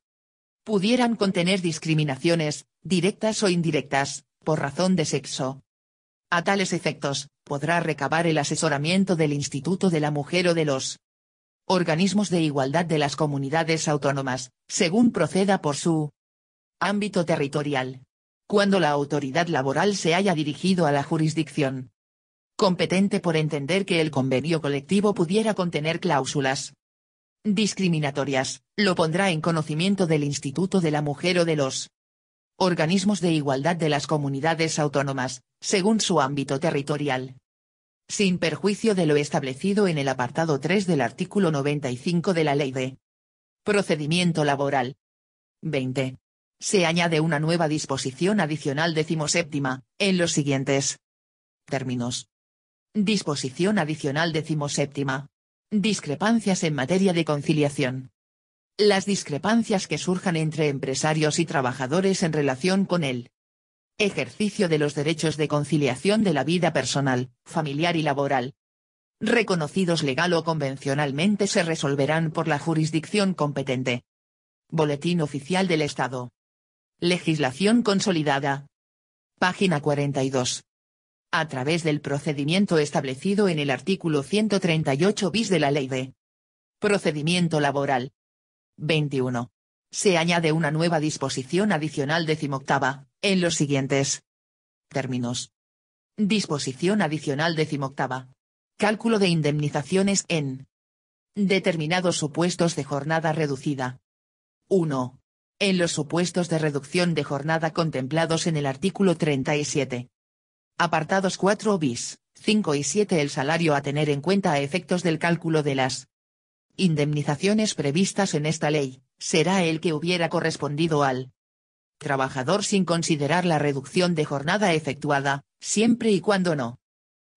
pudieran contener discriminaciones, directas o indirectas, por razón de sexo. A tales efectos, podrá recabar el asesoramiento del Instituto de la Mujer o de los organismos de igualdad de las comunidades autónomas, según proceda por su ámbito territorial, cuando la autoridad laboral se haya dirigido a la jurisdicción competente por entender que el convenio colectivo pudiera contener cláusulas discriminatorias, lo pondrá en conocimiento del Instituto de la Mujer o de los organismos de igualdad de las comunidades autónomas, según su ámbito territorial. Sin perjuicio de lo establecido en el apartado 3 del artículo 95 de la Ley de Procedimiento Laboral. 20. Se añade una nueva disposición adicional 17ª, en los siguientes términos. Disposición adicional 17ª. Discrepancias en materia de conciliación. Las discrepancias que surjan entre empresarios y trabajadores en relación con el ejercicio de los derechos de conciliación de la vida personal, familiar y laboral, reconocidos legal o convencionalmente, se resolverán por la jurisdicción competente. Boletín Oficial del Estado. Legislación consolidada. Página 42. A través del procedimiento establecido en el artículo 138 bis de la Ley de Procedimiento Laboral. 21. Se añade una nueva disposición adicional 18ª, en los siguientes términos. Disposición adicional 18ª. Cálculo de indemnizaciones en determinados supuestos de jornada reducida. 1. En los supuestos de reducción de jornada contemplados en el artículo 37. Apartados 4 bis, 5 y 7. El salario a tener en cuenta a efectos del cálculo de las indemnizaciones previstas en esta ley, será el que hubiera correspondido al trabajador sin considerar la reducción de jornada efectuada, siempre y cuando no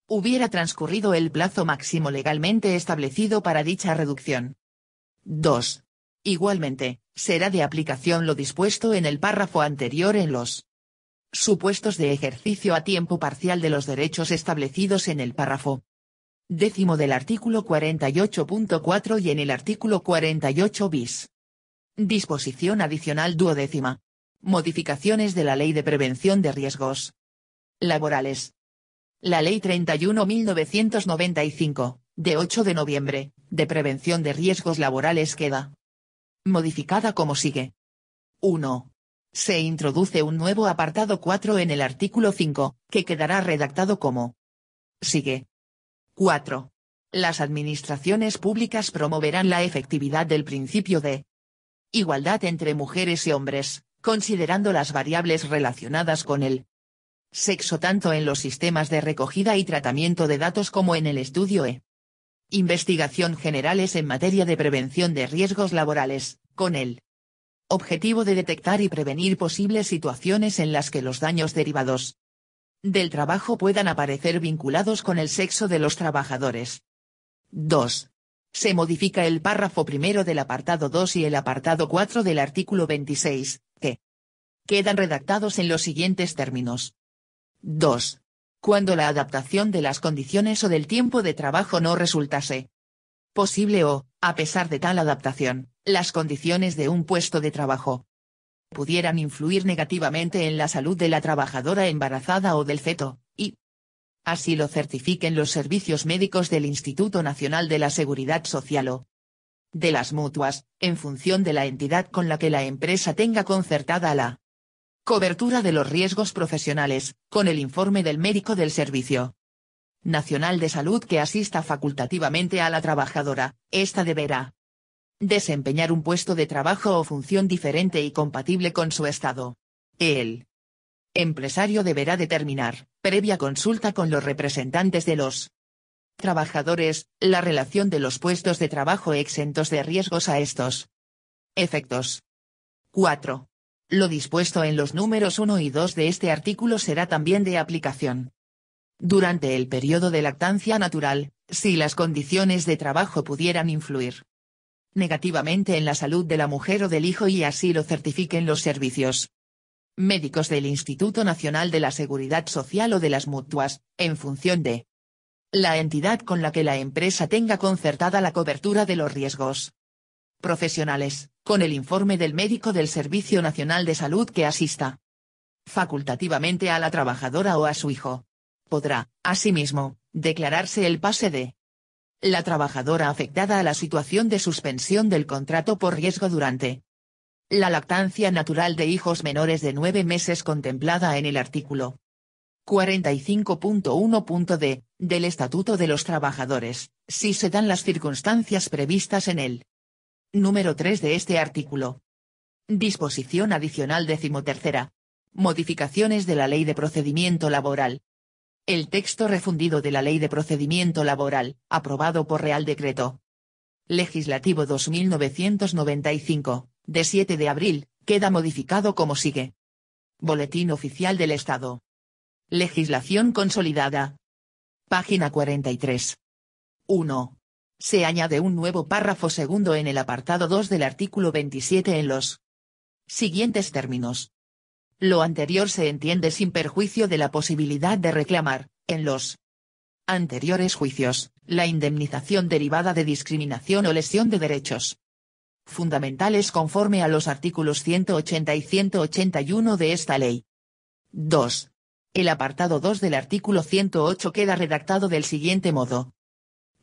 hubiera transcurrido el plazo máximo legalmente establecido para dicha reducción. 2. Igualmente, será de aplicación lo dispuesto en el párrafo anterior en los supuestos de ejercicio a tiempo parcial de los derechos establecidos en el párrafo 10º del artículo 48.4 y en el artículo 48 bis. Disposición adicional 12ª. Modificaciones de la Ley de Prevención de Riesgos Laborales. La Ley 31.1995, de 8 de noviembre, de Prevención de Riesgos Laborales queda modificada como sigue. 1. Se introduce un nuevo apartado 4 en el artículo 5, que quedará redactado como sigue. 4. Las administraciones públicas promoverán la efectividad del principio de igualdad entre mujeres y hombres, considerando las variables relacionadas con el sexo tanto en los sistemas de recogida y tratamiento de datos como en el estudio e investigación generales en materia de prevención de riesgos laborales, con el objetivo de detectar y prevenir posibles situaciones en las que los daños derivados del trabajo puedan aparecer vinculados con el sexo de los trabajadores. 2. Se modifica el párrafo primero del apartado 2 y el apartado 4 del artículo 26, que quedan redactados en los siguientes términos. 2. Cuando la adaptación de las condiciones o del tiempo de trabajo no resultase posible o, a pesar de tal adaptación, las condiciones de un puesto de trabajo pudieran influir negativamente en la salud de la trabajadora embarazada o del feto, y así lo certifiquen los servicios médicos del Instituto Nacional de la Seguridad Social o de las mutuas, en función de la entidad con la que la empresa tenga concertada la Cobertura de los riesgos profesionales, con el informe del médico del Servicio Nacional de Salud que asista facultativamente a la trabajadora. Esta deberá desempeñar un puesto de trabajo o función diferente y compatible con su estado. El empresario deberá determinar, previa consulta con los representantes de los trabajadores, la relación de los puestos de trabajo exentos de riesgos a estos efectos. 4. Lo dispuesto en los números 1 y 2 de este artículo será también de aplicación durante el periodo de lactancia natural, si las condiciones de trabajo pudieran influir negativamente en la salud de la mujer o del hijo y así lo certifiquen los servicios médicos del Instituto Nacional de la Seguridad Social o de las mutuas, en función de la entidad con la que la empresa tenga concertada la cobertura de los riesgos profesionales, con el informe del médico del Servicio Nacional de Salud que asista facultativamente a la trabajadora o a su hijo. Podrá, asimismo, declararse el pase de la trabajadora afectada a la situación de suspensión del contrato por riesgo durante la lactancia natural de hijos menores de 9 meses contemplada en el artículo 45.1.d, del Estatuto de los Trabajadores, si se dan las circunstancias previstas en el número 3 de este artículo. Disposición adicional 13ª. Modificaciones de la Ley de Procedimiento Laboral. El texto refundido de la Ley de Procedimiento Laboral, aprobado por Real Decreto Legislativo 2995, de 7 de abril, queda modificado como sigue. Boletín Oficial del Estado. Legislación consolidada. Página 43. 1. Se añade un nuevo párrafo segundo en el apartado 2 del artículo 27 en los siguientes términos. Lo anterior se entiende sin perjuicio de la posibilidad de reclamar, en los anteriores juicios, la indemnización derivada de discriminación o lesión de derechos fundamentales conforme a los artículos 180 y 181 de esta ley. 2. El apartado 2 del artículo 108 queda redactado del siguiente modo.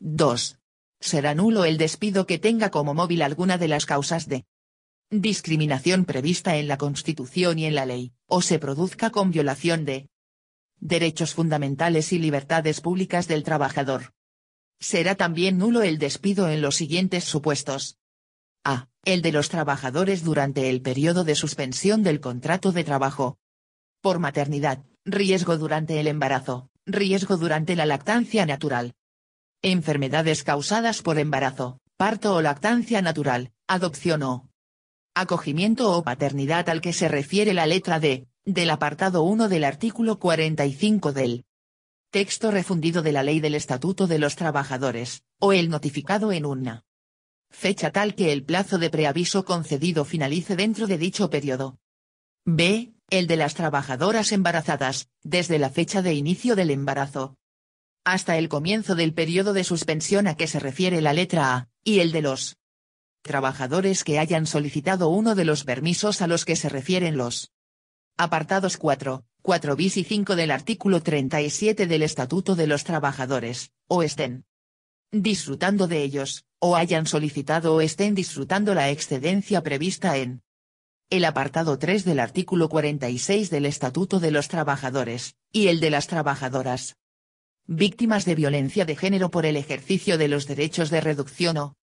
2. Será nulo el despido que tenga como móvil alguna de las causas de discriminación prevista en la Constitución y en la ley, o se produzca con violación de derechos fundamentales y libertades públicas del trabajador. Será también nulo el despido en los siguientes supuestos. A. El de los trabajadores durante el periodo de suspensión del contrato de trabajo. Por maternidad, riesgo durante el embarazo, riesgo durante la lactancia natural. Enfermedades causadas por embarazo, parto o lactancia natural, adopción o acogimiento o paternidad al que se refiere la letra D, del apartado 1 del artículo 45 del texto refundido de la Ley del Estatuto de los Trabajadores, o el notificado en una fecha tal que el plazo de preaviso concedido finalice dentro de dicho periodo. B. El de las trabajadoras embarazadas, desde la fecha de inicio del embarazo hasta el comienzo del periodo de suspensión a que se refiere la letra A, y el de los trabajadores que hayan solicitado uno de los permisos a los que se refieren los apartados 4, 4 bis y 5 del artículo 37 del Estatuto de los Trabajadores, o estén disfrutando de ellos, o hayan solicitado o estén disfrutando la excedencia prevista en el apartado 3 del artículo 46 del Estatuto de los Trabajadores, y el de las trabajadoras víctimas de violencia de género por el ejercicio de los derechos de reducción o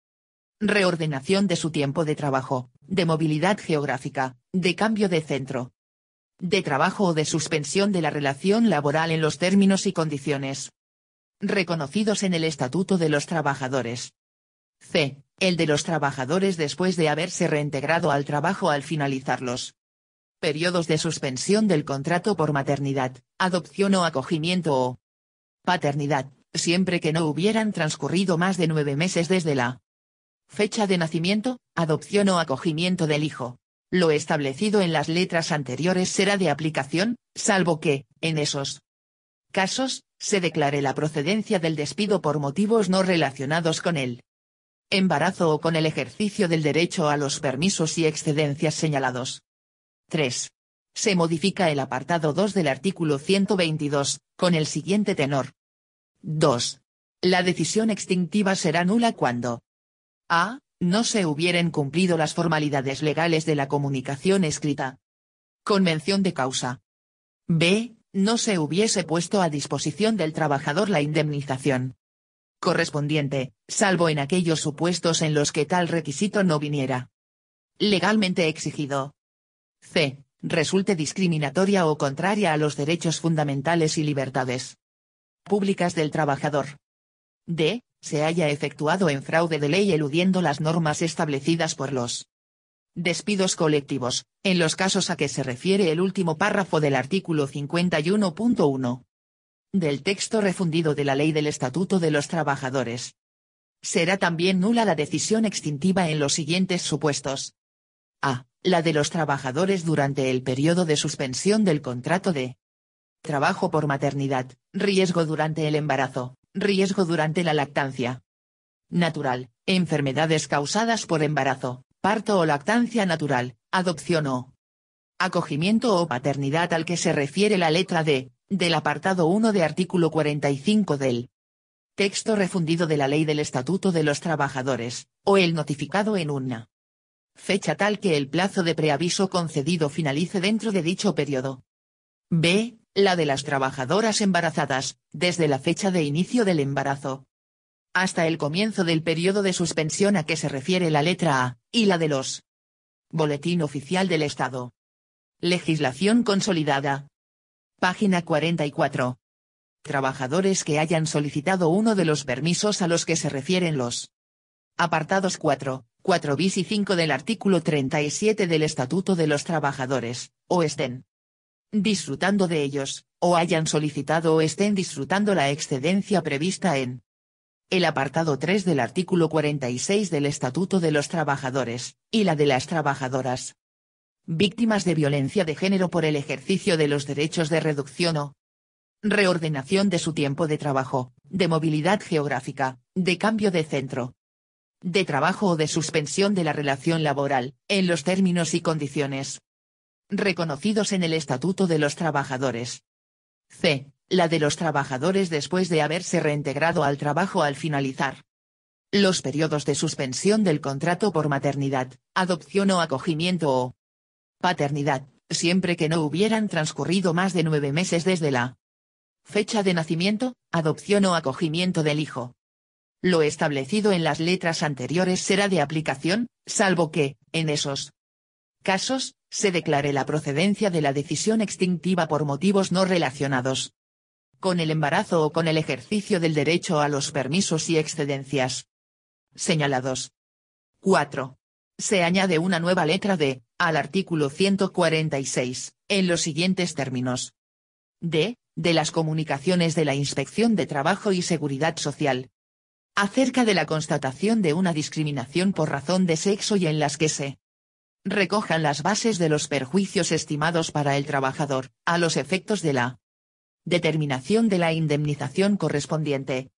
reordenación de su tiempo de trabajo, de movilidad geográfica, de cambio de centro de trabajo o de suspensión de la relación laboral en los términos y condiciones reconocidos en el Estatuto de los Trabajadores. C. El de los trabajadores después de haberse reintegrado al trabajo al finalizar los periodos de suspensión del contrato por maternidad, adopción o acogimiento o paternidad, siempre que no hubieran transcurrido más de 9 meses desde la fecha de nacimiento, adopción o acogimiento del hijo. Lo establecido en las letras anteriores será de aplicación, salvo que, en esos casos, se declare la procedencia del despido por motivos no relacionados con el embarazo o con el ejercicio del derecho a los permisos y excedencias señalados. 3. Se modifica el apartado 2 del artículo 122, con el siguiente tenor. 2. La decisión extintiva será nula cuando a. No se hubieren cumplido las formalidades legales de la comunicación escrita. con mención de causa. B. No se hubiese puesto a disposición del trabajador la indemnización correspondiente, salvo en aquellos supuestos en los que tal requisito no viniera legalmente exigido. C. Resulte discriminatoria o contraria a los derechos fundamentales y libertades públicas del trabajador. D. Se haya efectuado en fraude de ley eludiendo las normas establecidas por los despidos colectivos, en los casos a que se refiere el último párrafo del artículo 51.1 del texto refundido de la Ley del Estatuto de los Trabajadores. Será también nula la decisión extintiva en los siguientes supuestos. A. La de los trabajadores durante el periodo de suspensión del contrato de trabajo por maternidad, riesgo durante el embarazo, riesgo durante la lactancia natural, enfermedades causadas por embarazo, parto o lactancia natural, adopción o acogimiento o paternidad al que se refiere la letra D, del apartado 1 de artículo 45 del texto refundido de la Ley del Estatuto de los Trabajadores, o el notificado en una fecha tal que el plazo de preaviso concedido finalice dentro de dicho periodo. B. La de las trabajadoras embarazadas, desde la fecha de inicio del embarazo hasta el comienzo del periodo de suspensión a que se refiere la letra A, y la de los Boletín Oficial del Estado. Legislación consolidada. Página 44. Trabajadores que hayan solicitado uno de los permisos a los que se refieren los apartados 4, 4 bis y 5 del artículo 37 del Estatuto de los Trabajadores, o estén disfrutando de ellos, o hayan solicitado o estén disfrutando la excedencia prevista en el apartado 3 del artículo 46 del Estatuto de los Trabajadores, y la de las trabajadoras víctimas de violencia de género por el ejercicio de los derechos de reducción o reordenación de su tiempo de trabajo, de movilidad geográfica, de cambio de centro de trabajo o de suspensión de la relación laboral, en los términos y condiciones reconocidos en el Estatuto de los Trabajadores. C. La de los trabajadores después de haberse reintegrado al trabajo al finalizar los periodos de suspensión del contrato por maternidad, adopción o acogimiento o paternidad, siempre que no hubieran transcurrido más de 9 meses desde la fecha de nacimiento, adopción o acogimiento del hijo. Lo establecido en las letras anteriores será de aplicación, salvo que, en esos casos, se declare la procedencia de la decisión extintiva por motivos no relacionados con el embarazo o con el ejercicio del derecho a los permisos y excedencias señalados. 4. Se añade una nueva letra D, al artículo 146, en los siguientes términos. D. De las comunicaciones de la Inspección de Trabajo y Seguridad Social acerca de la constatación de una discriminación por razón de sexo y en las que se recojan las bases de los perjuicios estimados para el trabajador, a los efectos de la determinación de la indemnización correspondiente.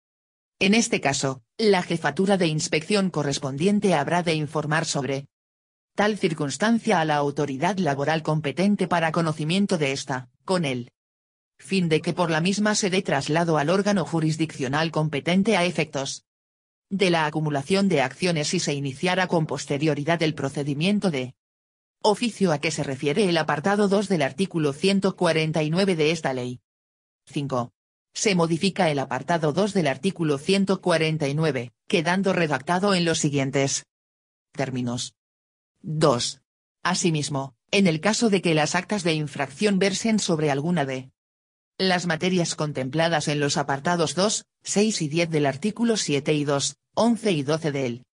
En este caso, la jefatura de inspección correspondiente habrá de informar sobre tal circunstancia a la autoridad laboral competente para conocimiento de esta, con el fin de que por la misma se dé traslado al órgano jurisdiccional competente a efectos de la acumulación de acciones y se iniciara con posterioridad el procedimiento de oficio a que se refiere el apartado 2 del artículo 149 de esta ley. 5. Se modifica el apartado 2 del artículo 149, quedando redactado en los siguientes términos. 2. Asimismo, en el caso de que las actas de infracción versen sobre alguna de las materias contempladas en los apartados 2, 6 y 10 del artículo 7 y 2, 11 y 12 del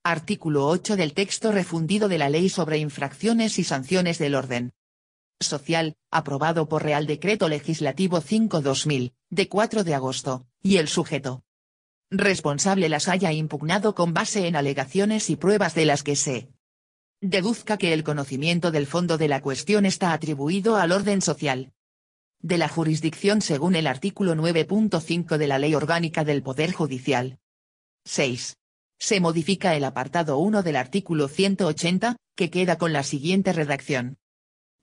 artículo 8 del texto refundido de la Ley sobre Infracciones y Sanciones del Orden Social, aprobado por Real Decreto Legislativo 5/2000, de 4 de agosto, y el sujeto responsable las haya impugnado con base en alegaciones y pruebas de las que se deduzca que el conocimiento del fondo de la cuestión está atribuido al orden social de la jurisdicción según el artículo 9.5 de la Ley Orgánica del Poder Judicial. 6. Se modifica el apartado 1 del artículo 180, que queda con la siguiente redacción.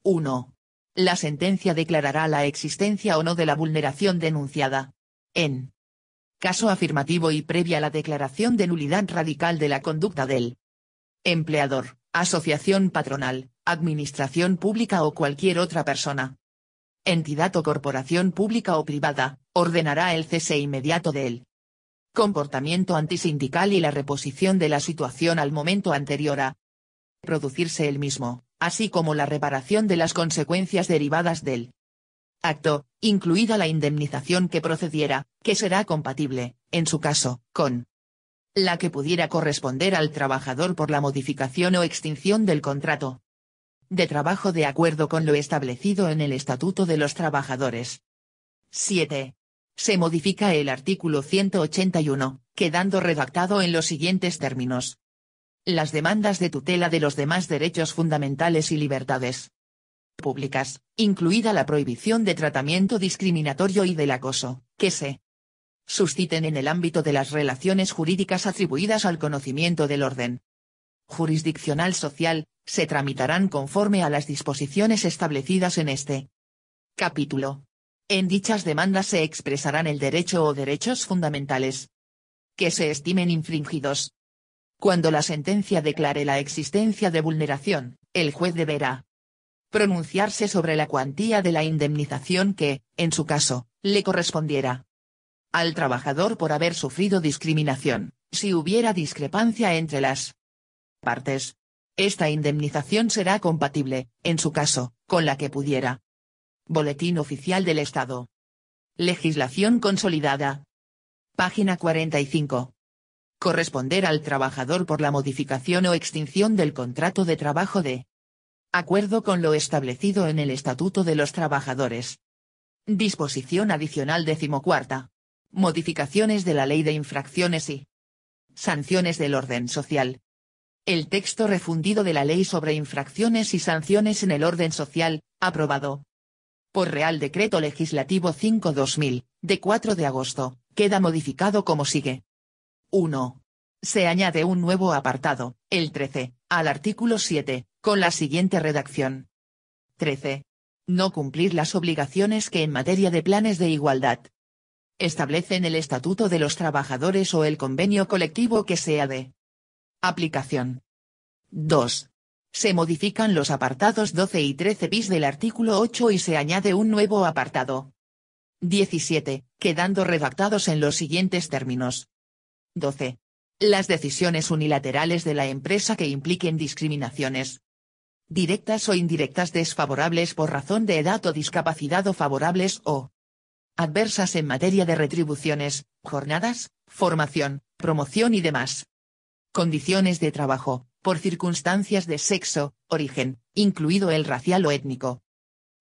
1. La sentencia declarará la existencia o no de la vulneración denunciada. En caso afirmativo y previa la declaración de nulidad radical de la conducta del empleador, asociación patronal, administración pública o cualquier otra persona, entidad o corporación pública o privada, ordenará el cese inmediato del comportamiento antisindical y la reposición de la situación al momento anterior a producirse el mismo, así como la reparación de las consecuencias derivadas del acto, incluida la indemnización que procediera, que será compatible, en su caso, con la que pudiera corresponder al trabajador por la modificación o extinción del contrato de trabajo de acuerdo con lo establecido en el Estatuto de los Trabajadores. 7. Se modifica el artículo 181, quedando redactado en los siguientes términos. Las demandas de tutela de los demás derechos fundamentales y libertades públicas, incluida la prohibición de tratamiento discriminatorio y del acoso, que se susciten en el ámbito de las relaciones jurídicas atribuidas al conocimiento del orden jurisdiccional social, se tramitarán conforme a las disposiciones establecidas en este capítulo. En dichas demandas se expresarán el derecho o derechos fundamentales que se estimen infringidos. Cuando la sentencia declare la existencia de vulneración, el juez deberá pronunciarse sobre la cuantía de la indemnización que, en su caso, le correspondiera al trabajador por haber sufrido discriminación, si hubiera discrepancia entre las partes. Esta indemnización será compatible, en su caso, con la que pudiera. Boletín Oficial del Estado. Legislación consolidada. Página 45. Corresponder al trabajador por la modificación o extinción del contrato de trabajo de acuerdo con lo establecido en el Estatuto de los Trabajadores. Disposición adicional 14. Modificaciones de la Ley de Infracciones y Sanciones del Orden Social. El texto refundido de la Ley sobre Infracciones y Sanciones en el Orden Social, aprobado por Real Decreto Legislativo 5/2000, de 4 de agosto, queda modificado como sigue. 1. Se añade un nuevo apartado, el 13, al artículo 7, con la siguiente redacción. 13. No cumplir las obligaciones que en materia de planes de igualdad establecen el Estatuto de los Trabajadores o el convenio colectivo que sea de aplicación. 2. Se modifican los apartados 12 y 13 bis del artículo 8 y se añade un nuevo apartado. 17, quedando redactados en los siguientes términos. 12. Las decisiones unilaterales de la empresa que impliquen discriminaciones directas o indirectas desfavorables por razón de edad o discapacidad o favorables o adversas en materia de retribuciones, jornadas, formación, promoción y demás condiciones de trabajo, por circunstancias de sexo, origen, incluido el racial o étnico,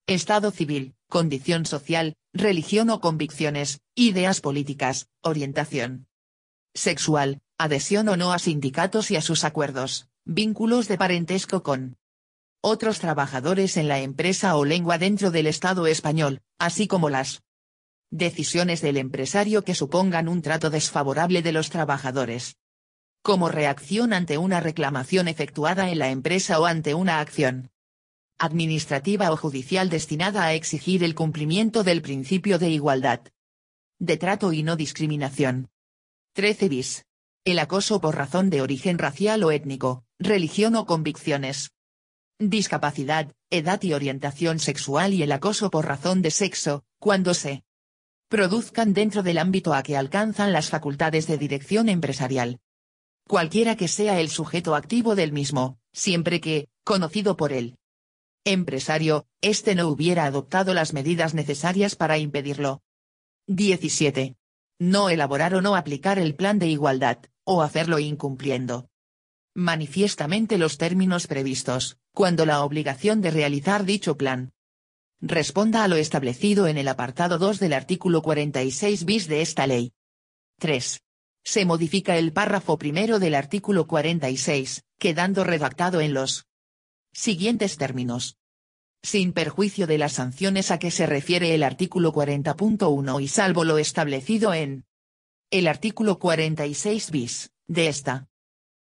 estado civil, condición social, religión o convicciones, ideas políticas, orientación sexual, adhesión o no a sindicatos y a sus acuerdos, vínculos de parentesco con otros trabajadores en la empresa o lengua dentro del Estado español, así como las decisiones del empresario que supongan un trato desfavorable de los trabajadores. Como reacción ante una reclamación efectuada en la empresa o ante una acción administrativa o judicial destinada a exigir el cumplimiento del principio de igualdad de trato y no discriminación. 13 bis. El acoso por razón de origen racial o étnico, religión o convicciones, discapacidad, edad y orientación sexual y el acoso por razón de sexo, cuando se produzcan dentro del ámbito a que alcanzan las facultades de dirección empresarial. Cualquiera que sea el sujeto activo del mismo, siempre que, conocido por él, empresario, éste no hubiera adoptado las medidas necesarias para impedirlo. 17. No elaborar o no aplicar el plan de igualdad, o hacerlo incumpliendo manifiestamente los términos previstos, cuando la obligación de realizar dicho plan responda a lo establecido en el apartado 2 del artículo 46 bis de esta ley. 3. Se modifica el párrafo primero del artículo 46, quedando redactado en los siguientes términos. Sin perjuicio de las sanciones a que se refiere el artículo 40.1 y salvo lo establecido en el artículo 46 bis, de esta